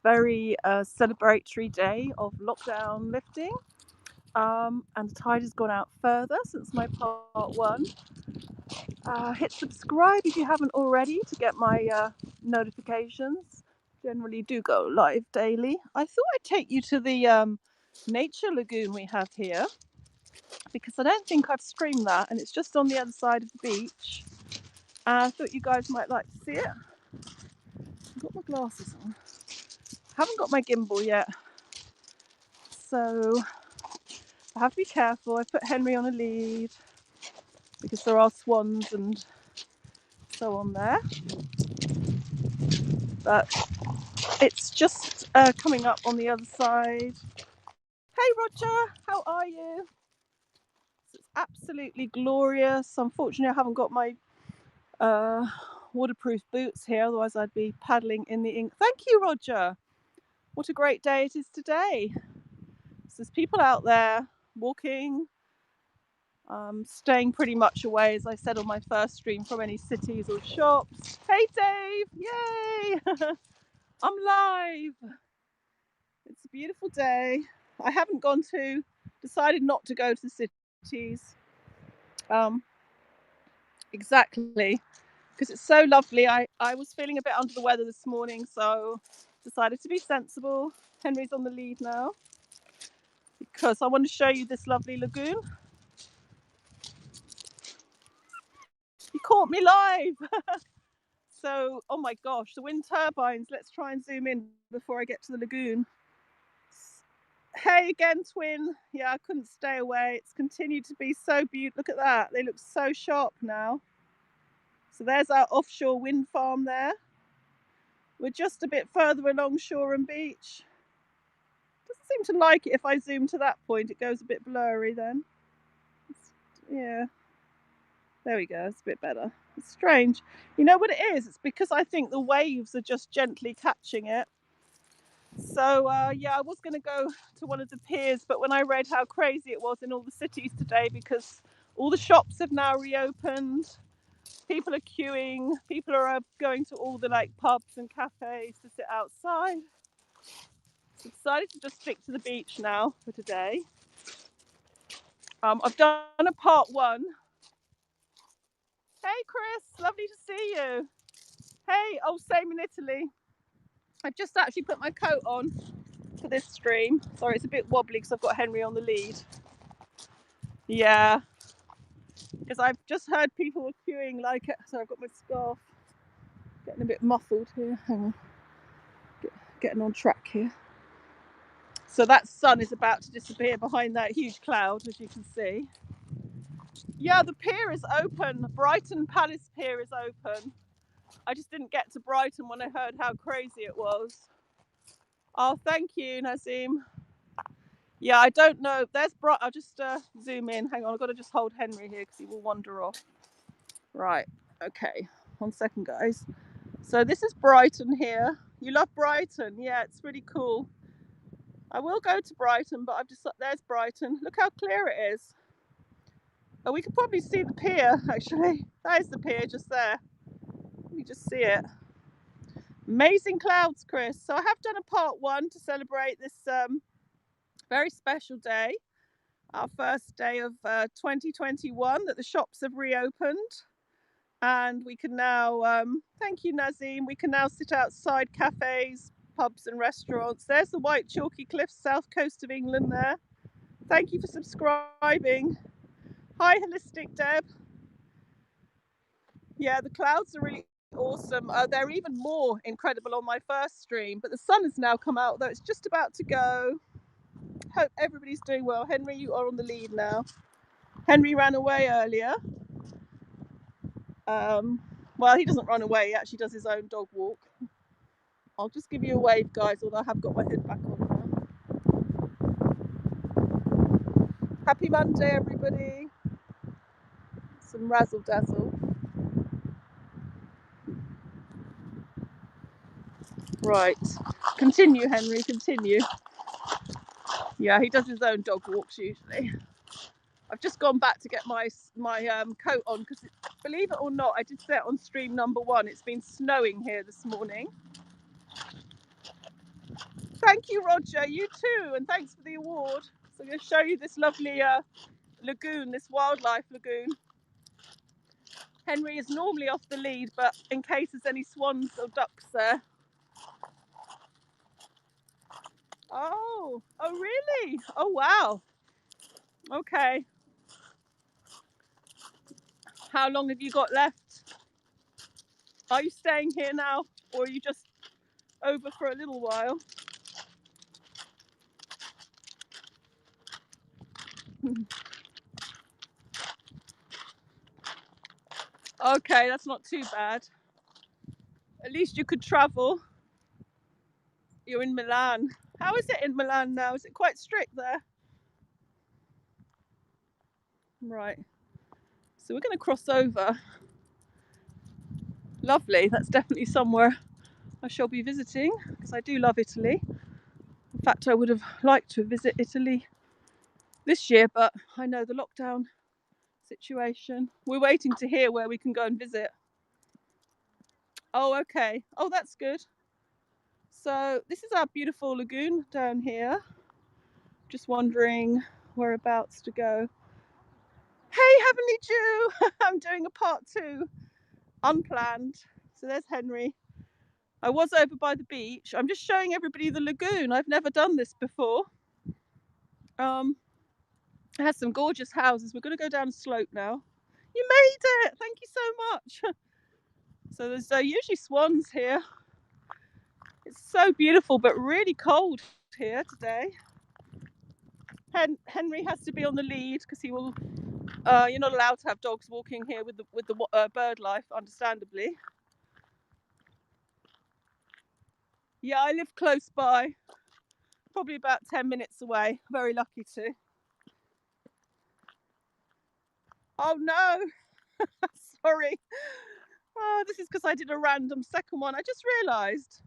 this very celebratory day of lockdown lifting. And the tide has gone out further since my part one. Hit subscribe if you haven't already to get my notifications. Generally do go live daily. I thought I'd take you to the nature lagoon we have here because I don't think I've streamed that, and it's just on the other side of the beach. I thought you guys might like to see it. I've got my glasses on. Haven't got my gimbal yet, so I have to be careful. I put Henry on a lead because there are swans and so on there. But it's just coming up on the other side. Hey Roger, how are you? It's absolutely glorious. Unfortunately, I haven't got my waterproof boots here, otherwise I'd be paddling in the ink. Thank you, Roger. What a great day it is today. So there's people out there walking, staying pretty much away, as I said on my first stream, from any cities or shops. Hey Dave, yay! I'm live. It's a beautiful day. I haven't decided not to go to the cities. Exactly, because it's so lovely. I was feeling a bit under the weather this morning, so decided to be sensible. Henry's on the lead now because I want to show you this lovely lagoon. You caught me live. So, oh my gosh, the wind turbines. Let's try and zoom in before I get to the lagoon. Hey again, twin. Yeah, I couldn't stay away. It's continued to be so beautiful. Look at that. They look so sharp now. So there's our offshore wind farm there. We're just a bit further along shore and beach. Doesn't seem to like it if I zoom to that point. It goes a bit blurry then. Yeah. There we go. It's a bit better. It's strange. You know what it is? It's because I think the waves are just gently catching it. So, yeah, I was going to go to one of the piers, but when I read how crazy it was in all the cities today, because all the shops have now reopened, people are queuing, people are going to all the pubs and cafes to sit outside. So I decided to just stick to the beach now for today. I've done a part one. Hey Chris, lovely to see you. Hey, oh, same in Italy. I've just actually put my coat on for this stream. Sorry, it's a bit wobbly because I've got Henry on the lead. Yeah, because I've just heard people were queuing so I've got my scarf. Getting a bit muffled here. Hang on. Getting on track here. So that sun is about to disappear behind that huge cloud, as you can see. Yeah, the pier is open. Brighton Palace Pier is open. I just didn't get to Brighton when I heard how crazy it was. Oh, thank you, Nazim. Yeah, I don't know. There's I'll just zoom in. Hang on, I've got to just hold Henry here because he will wander off. Right, okay. 1 second, guys. So this is Brighton here. You love Brighton? Yeah, it's really cool. I will go to Brighton, but there's Brighton. Look how clear it is. Oh, we can probably see the pier, actually. That is the pier just there. You just see it. Amazing clouds, Chris. So I have done a part one to celebrate this very special day. Our first day of 2021 that the shops have reopened. And we can now, thank you, Nazim, we can now sit outside cafes, pubs and restaurants. There's the white chalky cliffs, south coast of England there. Thank you for subscribing. Hi, Holistic Deb. Yeah, the clouds are really awesome. They're even more incredible on my first stream, but the sun has now come out, though it's just about to go. Hope everybody's doing well. Henry, you are on the lead now. Henry ran away earlier. Well, he doesn't run away, he actually does his own dog walk. I'll just give you a wave, guys, although I have got my hood back on now. Happy Monday, everybody. Some razzle dazzle. Right, continue, Henry, continue. Yeah, he does his own dog walks usually. I've just gone back to get my coat on because, believe it or not, I did say it on stream number one. It's been snowing here this morning. thank you, Roger. You too, and thanks for the award. So I'm going to show you this lovely lagoon, this wildlife lagoon. Henry is normally off the lead, but in case there's any swans or ducks there. Oh really? Oh wow. Okay. How long have you got left? Are you staying here now, or are you just over for a little while? Okay, that's not too bad. At least you could travel. You're in Milan. How is it in Milan now? Is it quite strict there? Right. So we're going to cross over. Lovely. That's definitely somewhere I shall be visiting, because I do love Italy. In fact, I would have liked to visit Italy this year, but I know the lockdown situation. We're waiting to hear where we can go and visit. Oh, okay. Oh, that's good. So this is our beautiful lagoon down here. Just wondering whereabouts to go. Hey, Heavenly Jew! I'm doing a part 2, unplanned. So there's Henry. I was over by the beach. I'm just showing everybody the lagoon. I've never done this before. It has some gorgeous houses. We're going to go down a slope now. You made it! Thank you so much. So there's usually swans here. It's so beautiful, but really cold here today. Henry has to be on the lead because he will. You're not allowed to have dogs walking here with the bird life, understandably. Yeah, I live close by, probably about 10 minutes away. Very lucky to. Oh no, sorry. Oh, this is because I did a random second one. I just realised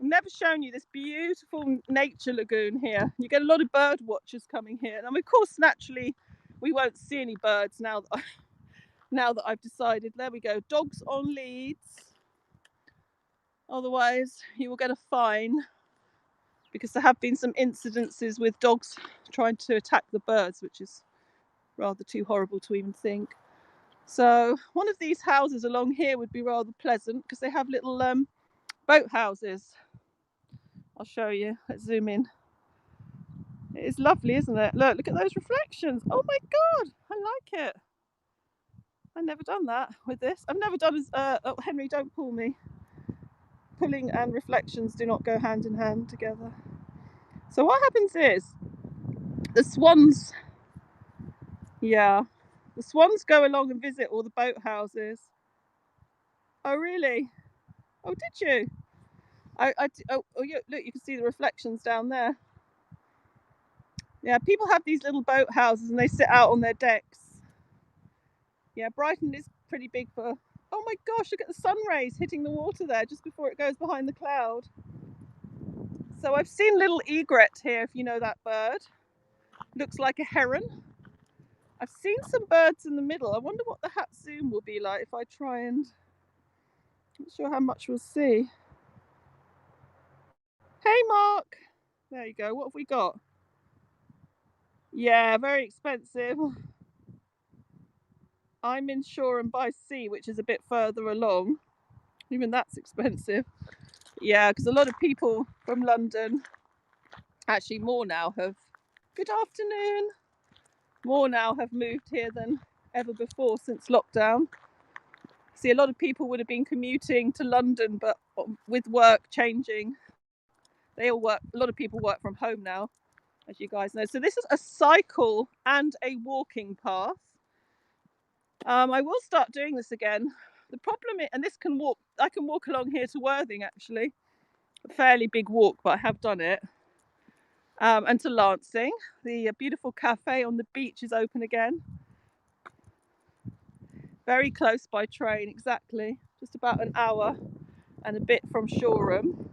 I've never shown you this beautiful nature lagoon here. You get a lot of bird watchers coming here, and of course, naturally, we won't see any birds now that I've decided. There we go. Dogs on leads. Otherwise, you will get a fine, because there have been some incidences with dogs trying to attack the birds, which is rather too horrible to even think. So one of these houses along here would be rather pleasant, because they have little boat houses. I'll show you. Let's zoom in. It is lovely, isn't it? Look at those reflections. Oh my god, I like it. I've never done that with this. I've never done as oh, Henry, don't pull me. Pulling and reflections do not go hand in hand together. So what happens is the swans, the swans go along and visit all the boat houses. Oh really? Oh, did you? Look, you can see the reflections down there. Yeah, people have these little boat houses and they sit out on their decks. Yeah, Brighton is pretty big for. Oh my gosh, look at the sun rays hitting the water there just before it goes behind the cloud. So I've seen little egret here, if you know that bird. Looks like a heron. I've seen some birds in the middle. I wonder what the hat zoom will be like if I try and. I'm not sure how much we'll see. Hey Mark! There you go. What have we got? Yeah, very expensive. I'm in Shore and by Sea, which is a bit further along. Even that's expensive. Yeah, because a lot of people from London, actually more now, have. Good afternoon. More now have moved here than ever before since lockdown. See, a lot of people would have been commuting to London, but with work changing, they all work. A lot of people work from home now, as you guys know. So this is a cycle and a walking path. I will start doing this again. The problem is, and I can walk along here to Worthing, actually. A fairly big walk, but I have done it. And to Lancing. The beautiful cafe on the beach is open again. Very close by train, exactly. Just about an hour and a bit from Shoreham.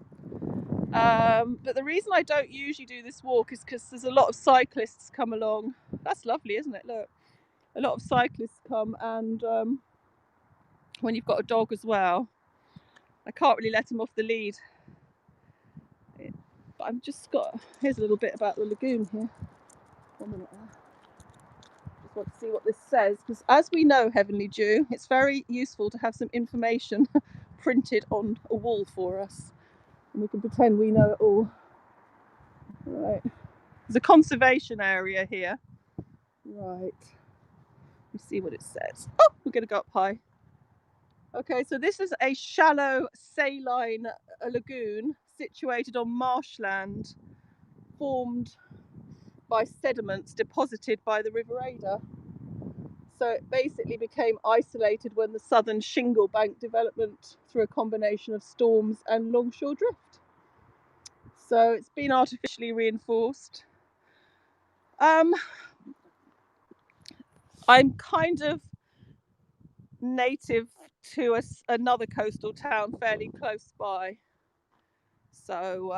But the reason I don't usually do this walk is because there's a lot of cyclists come along. That's lovely, isn't it? Look, a lot of cyclists come, and when you've got a dog as well, I can't really let him off the lead. But I've just got, here's a little bit about the lagoon here. 1 minute. Just want to see what this says, because as we know, Heavenly Dew, it's very useful to have some information printed on a wall for us, and we can pretend we know it all. Right, there's a conservation area here. Right, let's see what it says. Oh, we're going to go up high. Okay, so this is a shallow saline lagoon situated on marshland formed by sediments deposited by the River Ada. So it basically became isolated when the southern shingle bank development through a combination of storms and longshore drift. So it's been artificially reinforced. I'm kind of native to another coastal town fairly close by. So,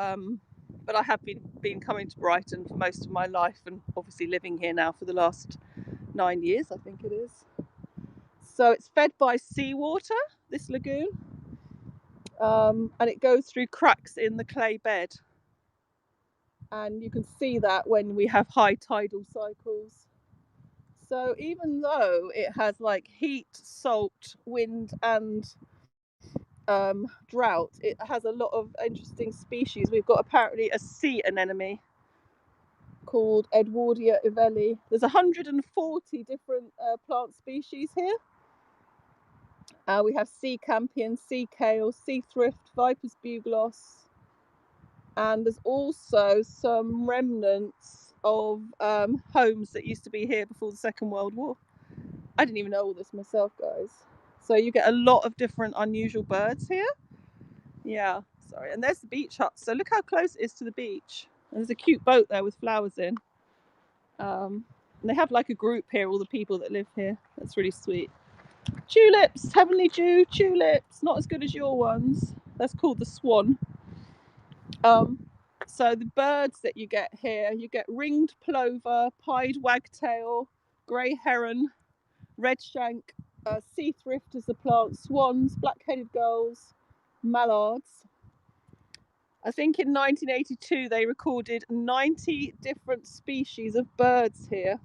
but I have been coming to Brighton for most of my life, and obviously living here now for the last 9 years, I think it is. So it's fed by seawater, this lagoon, and it goes through cracks in the clay bed. And you can see that when we have high tidal cycles. So even though it has like heat, salt, wind, and drought, it has a lot of interesting species. We've got apparently a sea anemone called Edwardia ivelli. There's 140 different plant species here. We have sea campion, sea kale, sea thrift, viper's bugloss, and there's also some remnants of homes that used to be here before the Second World War. I didn't even know all this myself, guys. So you get a lot of different unusual birds here. Yeah, sorry. And there's the beach huts. So look how close it is to the beach. And there's a cute boat there with flowers in. And they have like a group here, all the people that live here. That's really sweet. Tulips, Heavenly Dew, tulips. Not as good as your ones. That's called the swan. So the birds that you get here, you get ringed plover, pied wagtail, grey heron, redshank, sea thrift is the plant, swans, black-headed gulls, mallards. I think in 1982 they recorded 90 different species of birds here.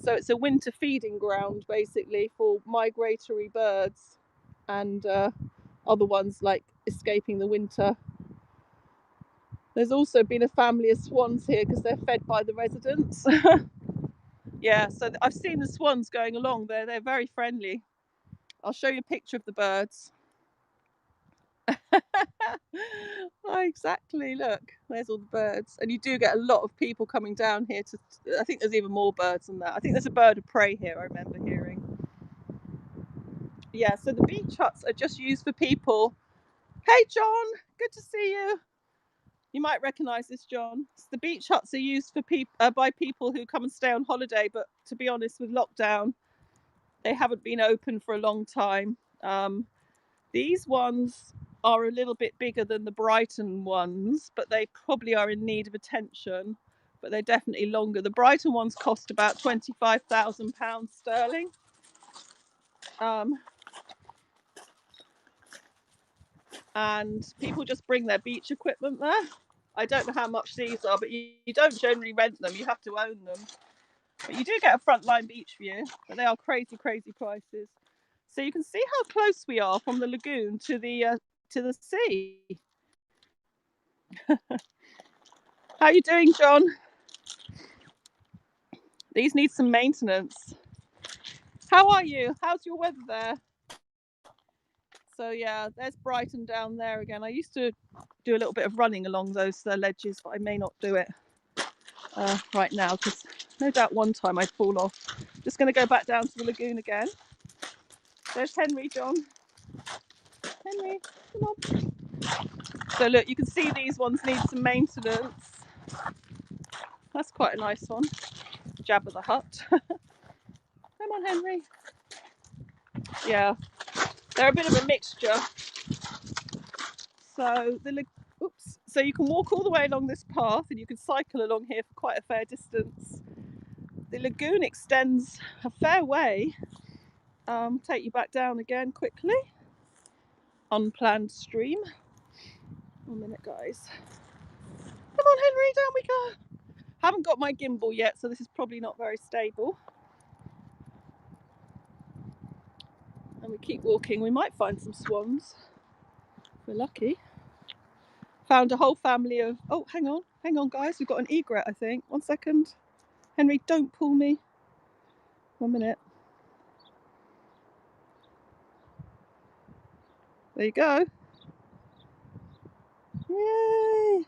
So it's a winter feeding ground basically for migratory birds and other ones like escaping the winter. There's also been a family of swans here because they're fed by the residents. Yeah, so I've seen the swans going along there. They're very friendly. I'll show you a picture of the birds. Oh, exactly, look, there's all the birds. And you do get a lot of people coming down here to, I think there's even more birds than that. I think there's a bird of prey here, I remember hearing. Yeah, so the beach huts are just used for people. Hey John, good to see you. You might recognise this, John. The beach huts are used for by people who come and stay on holiday, but to be honest, with lockdown, they haven't been open for a long time. These ones are a little bit bigger than the Brighton ones, but they probably are in need of attention. But they're definitely longer. The Brighton ones cost about £25,000 sterling. And people just bring their beach equipment there. I don't know how much these are, but you don't generally rent them. You have to own them. But you do get a frontline beach view, but they are crazy, crazy prices. So you can see how close we are from the lagoon to the sea. How are you doing, John? These need some maintenance. How are you? How's your weather there? So yeah, there's Brighton down there again. I used to do a little bit of running along those ledges, but I may not do it right now because no doubt one time I'd fall off. Just going to go back down to the lagoon again. There's Henry, John. Henry, come on. So look, you can see these ones need some maintenance. That's quite a nice one. Jabba the Hutt. Come on, Henry. Yeah, they're a bit of a mixture. So so you can walk all the way along this path, and you can cycle along here for quite a fair distance. The lagoon extends a fair way. Take you back down again quickly. Unplanned stream. 1 minute, guys. Come Henry, down we go. Haven't got my gimbal yet, so this is probably not very stable. And we keep walking. We might find some swans. If we're lucky. Found a whole family of... Oh, hang on, guys. We've got an egret, I think. 1 second. Henry, don't pull me. 1 minute. There you go. Yay!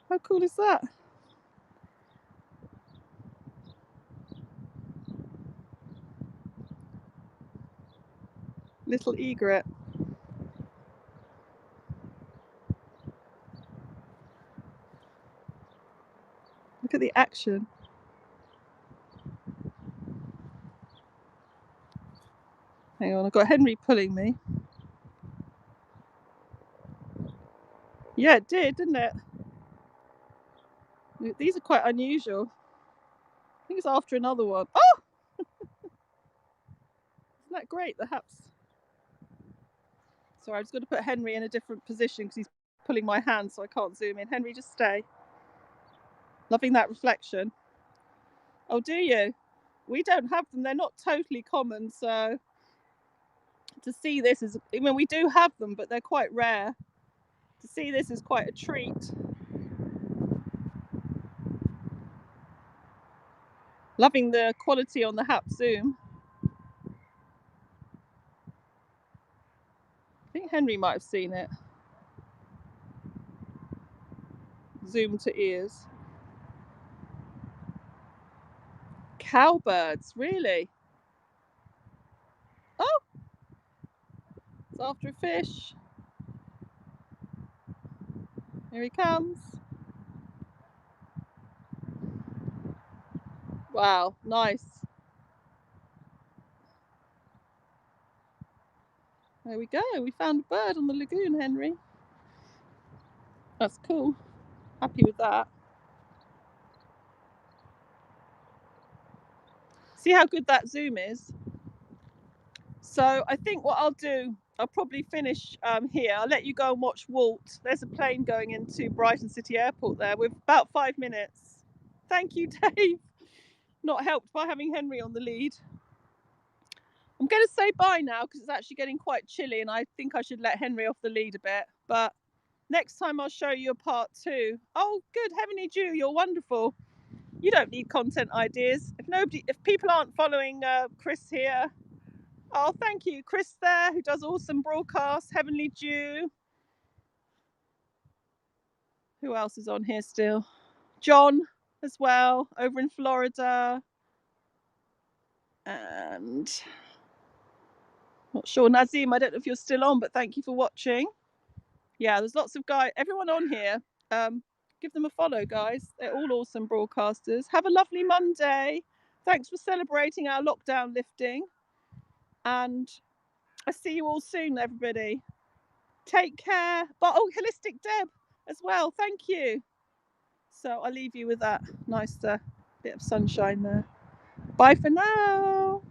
How cool is that? Little egret. Look at the action. Hang on, I've got Henry pulling me. Yeah, it did, didn't it? These are quite unusual. I think it's after another one. Oh! Isn't that great, the haps? Sorry, I just got to put Henry in a different position because he's pulling my hand, so I can't zoom in. Henry, just stay. Loving that reflection. Oh, do you? We don't have them. They're not totally common, so to see this is... I mean, we do have them, but they're quite rare. To see this is quite a treat. Loving the quality on the hap zoom. I think Henry might have seen it. Zoom to ears. Cowbirds, really? Oh! It's after a fish. Here he comes. Wow, nice. There we go. We found a bird on the lagoon, Henry. That's cool. Happy with that. See how good that zoom is? So I think what I'll do, I'll probably finish here. I'll let you go and watch Walt. There's a plane going into Brighton City Airport there with about 5 minutes. Thank you, Dave. Not helped by having Henry on the lead. I'm going to say bye now because it's actually getting quite chilly and I think I should let Henry off the lead a bit. But next time I'll show you a part 2. Oh, good. Heavenly Dew, you're wonderful. You don't need content ideas. If people aren't following Chris here. Oh, thank you. Chris there, who does awesome broadcasts. Heavenly Dew. Who else is on here still? John as well, over in Florida. And not sure, Nazim, I don't know if you're still on, but thank you for watching. Yeah, there's lots of guys, everyone on here. Give them a follow, guys. They're all awesome broadcasters. Have a lovely Monday. Thanks for celebrating our lockdown lifting. And I see you all soon, everybody. Take care. But oh, Holistic Deb as well. Thank you. So I'll leave you with that nice bit of sunshine there. Bye for now.